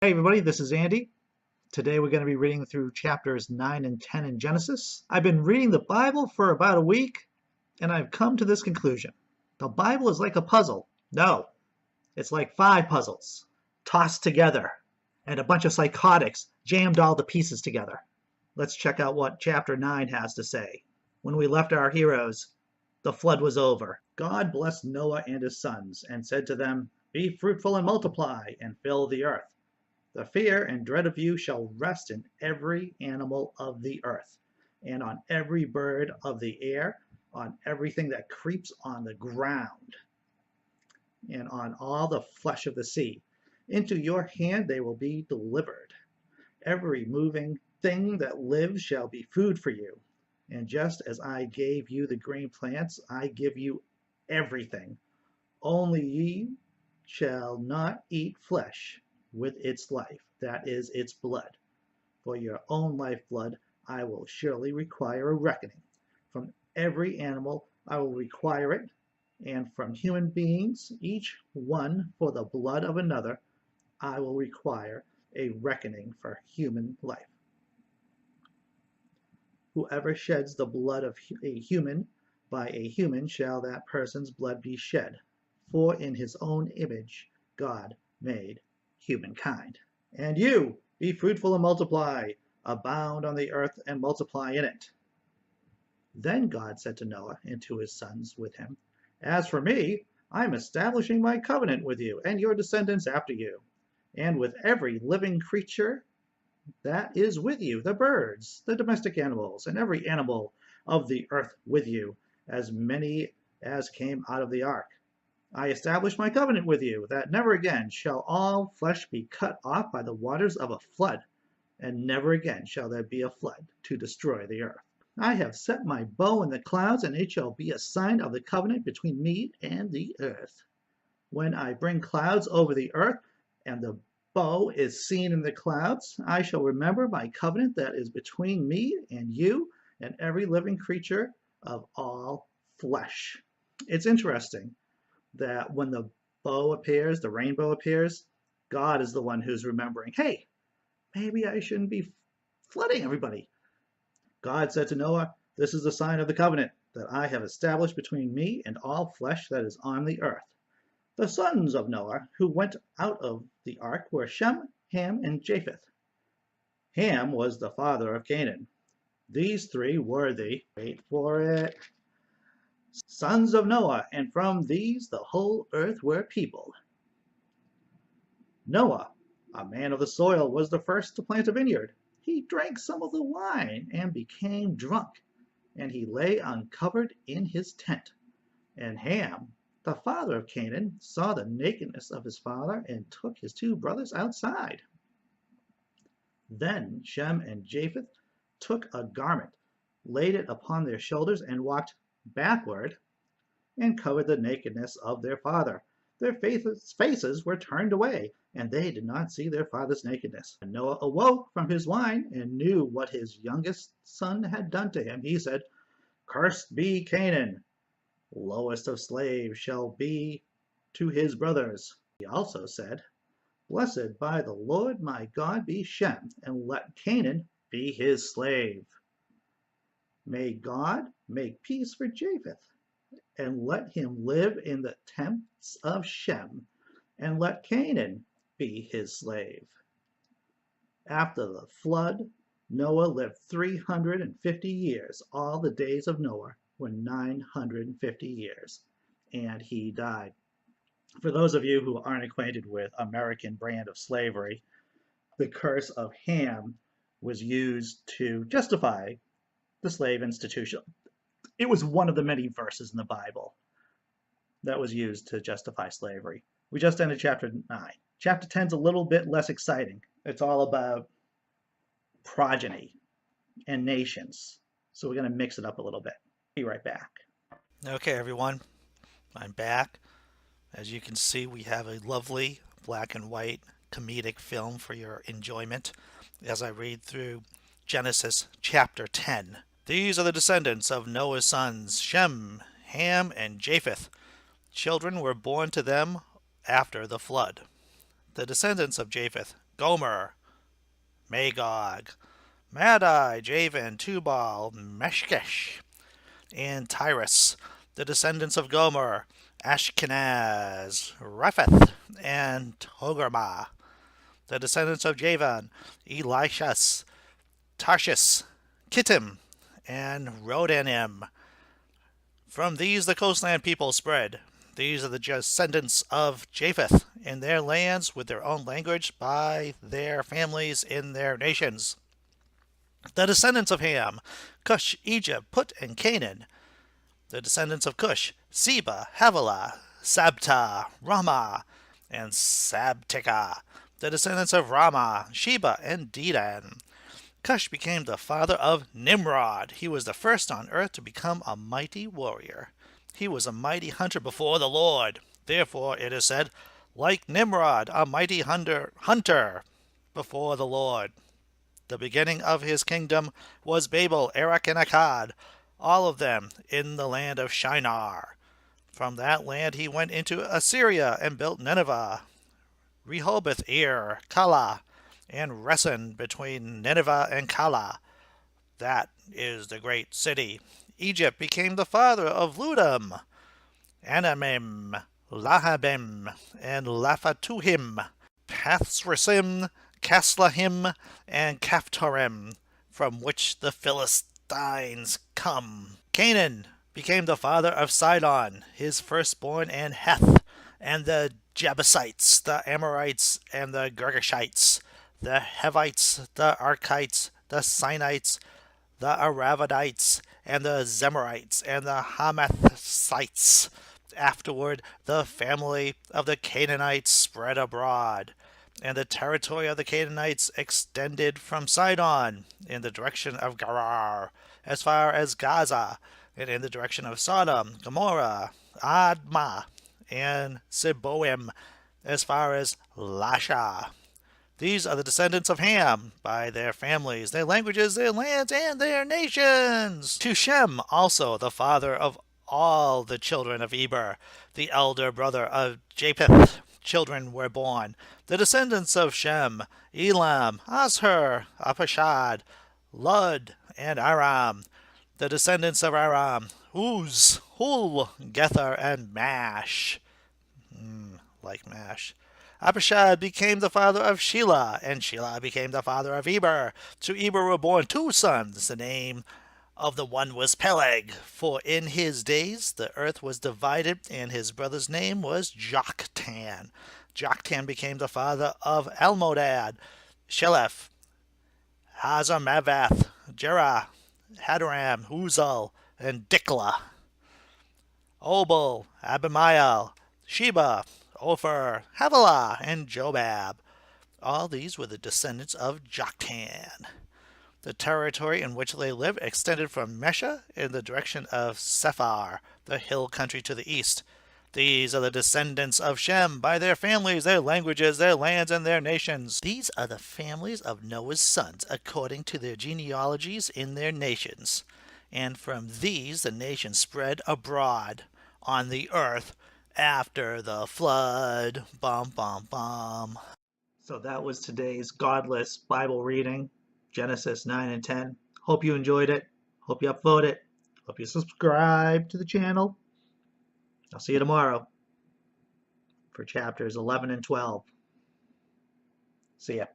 Hey everybody, this is Andy. Today we're going to be reading through chapters 9 and 10 in Genesis. I've been reading the Bible for about a week, and I've come to this conclusion. The Bible is like a puzzle. No, it's like 5 puzzles tossed together, and a bunch of psychotics jammed all the pieces together. Let's check out what chapter 9 has to say. When we left our heroes, the flood was over. God blessed Noah and his sons, and said to them, "Be fruitful and multiply, and fill the earth. The fear and dread of you shall rest in every animal of the earth, and on every bird of the air, on everything that creeps on the ground, and on all the flesh of the sea. Into your hand they will be delivered. Every moving thing that lives shall be food for you. And just as I gave you the green plants, I give you everything. Only ye shall not eat flesh with its life, that is, its blood. For your own lifeblood I will surely require a reckoning. From every animal I will require it, and from human beings, each one for the blood of another, I will require a reckoning for human life. Whoever sheds the blood of a human, by a human shall that person's blood be shed. For in his own image God made humankind. And you, be fruitful and multiply, abound on the earth and multiply in it." Then God said to Noah and to his sons with him, "As for me, I am establishing my covenant with you and your descendants after you, and with every living creature that is with you, the birds, the domestic animals, and every animal of the earth with you, as many as came out of the ark. I establish my covenant with you, that never again shall all flesh be cut off by the waters of a flood, and never again shall there be a flood to destroy the earth. I have set my bow in the clouds, and it shall be a sign of the covenant between me and the earth. When I bring clouds over the earth, and the bow is seen in the clouds, I shall remember my covenant that is between me and you and every living creature of all flesh." It's interesting that when the bow appears, the rainbow appears, God is the one who's remembering, hey, maybe I shouldn't be flooding everybody. God said to Noah, "This is the sign of the covenant that I have established between me and all flesh that is on the earth." The sons of Noah who went out of the ark were Shem, Ham, and Japheth. Ham was the father of Canaan. These three were the, wait for it, sons of Noah, and from these the whole earth were peopled. Noah, a man of the soil, was the first to plant a vineyard. He drank some of the wine and became drunk, and he lay uncovered in his tent. And Ham, the father of Canaan, saw the nakedness of his father and took his 2 brothers outside. Then Shem and Japheth took a garment, laid it upon their shoulders, and walked backward and covered the nakedness of their father. Their faces were turned away, and they did not see their father's nakedness. When Noah awoke from his wine and knew what his youngest son had done to him, he said, "Cursed be Canaan. Lowest of slaves shall be to his brothers." He also said, "Blessed by the Lord my God be Shem, and let Canaan be his slave. May God make peace for Japheth, and let him live in the tents of Shem, and let Canaan be his slave." After the flood, Noah lived 350 years. All the days of Noah were 950 years, and he died. For those of you who aren't acquainted with American brand of slavery, the curse of Ham was used to justify the slave institution. It was one of the many verses in the Bible that was used to justify slavery. We just ended chapter 9. Chapter 10 is a little bit less exciting. It's all about progeny and nations. So we're going to mix it up a little bit. Be right back. Okay, everyone, I'm back. As you can see, we have a lovely black and white comedic film for your enjoyment as I read through Genesis chapter 10. These are the descendants of Noah's sons, Shem, Ham, and Japheth. Children were born to them after the flood. The descendants of Japheth, Gomer, Magog, Madai, Javan, Tubal, Meshkesh, and Tyrus. The descendants of Gomer, Ashkenaz, Repheth, and Togarmah. The descendants of Javan, Elishas, Tarshish, Kittim, and Rodanim. From these the coastland people spread. These are the descendants of Japheth in their lands with their own language by their families in their nations. The descendants of Ham, Cush, Egypt, Put, and Canaan. The descendants of Cush, Seba, Havilah, Sabta, Ramah, and Sabteka. The descendants of Ramah, Sheba, and Dedan. Cush became the father of Nimrod. He was the first on earth to become a mighty warrior. He was a mighty hunter before the Lord. Therefore, it is said, like Nimrod, a mighty hunter before the Lord. The beginning of his kingdom was Babel, Erech, and Akkad, all of them in the land of Shinar. From that land he went into Assyria and built Nineveh, Rehoboth, Ir, Calah, and Resen between Nineveh and Calah. That is the great city. Egypt became the father of Ludum, Anamim, Lahabim, and Laphatuhim, Pathrasim, Caslahim, and Caphtorim, from which the Philistines come. Canaan became the father of Sidon, his firstborn, and Heth, and the Jebusites, the Amorites, and the Girgashites, the Hivites, the Arkites, the Sinites, the Aravadites, and the Zemarites, and the Hamathites. Afterward, the family of the Canaanites spread abroad, and the territory of the Canaanites extended from Sidon in the direction of Gerar, as far as Gaza, and in the direction of Sodom, Gomorrah, Admah, and Seboim, as far as Lasha. These are the descendants of Ham, by their families, their languages, their lands, and their nations. To Shem also, the father of all the children of Eber, the elder brother of Japheth, children were born. The descendants of Shem, Elam, Ashur, Apashad, Lud, and Aram. The descendants of Aram, Uz, Hul, Gether, and Mash. Like Mash. Apashad became the father of Shelah, and Shelah became the father of Eber. To Eber were born two sons. The name of the one was Peleg, for in his days the earth was divided, and his brother's name was Joktan. Joktan became the father of Almodad, Sheleph, Hazarmavath, Jerah, Hadoram, Uzal, and Diklah. Obal, Abimael, Sheba, Ophir, Havilah, and Jobab. All these were the descendants of Joktan. The territory in which they lived extended from Mesha in the direction of Sephar, the hill country to the east. These are the descendants of Shem by their families, their languages, their lands, and their nations. These are the families of Noah's sons according to their genealogies in their nations. And from these the nations spread abroad on the earth after the flood. Bum, bum, bum. So that was today's Godless Bible reading, Genesis 9 and 10. Hope you enjoyed it. Hope you upvote it. Hope you subscribe to the channel. I'll see you tomorrow for chapters 11 and 12. See ya.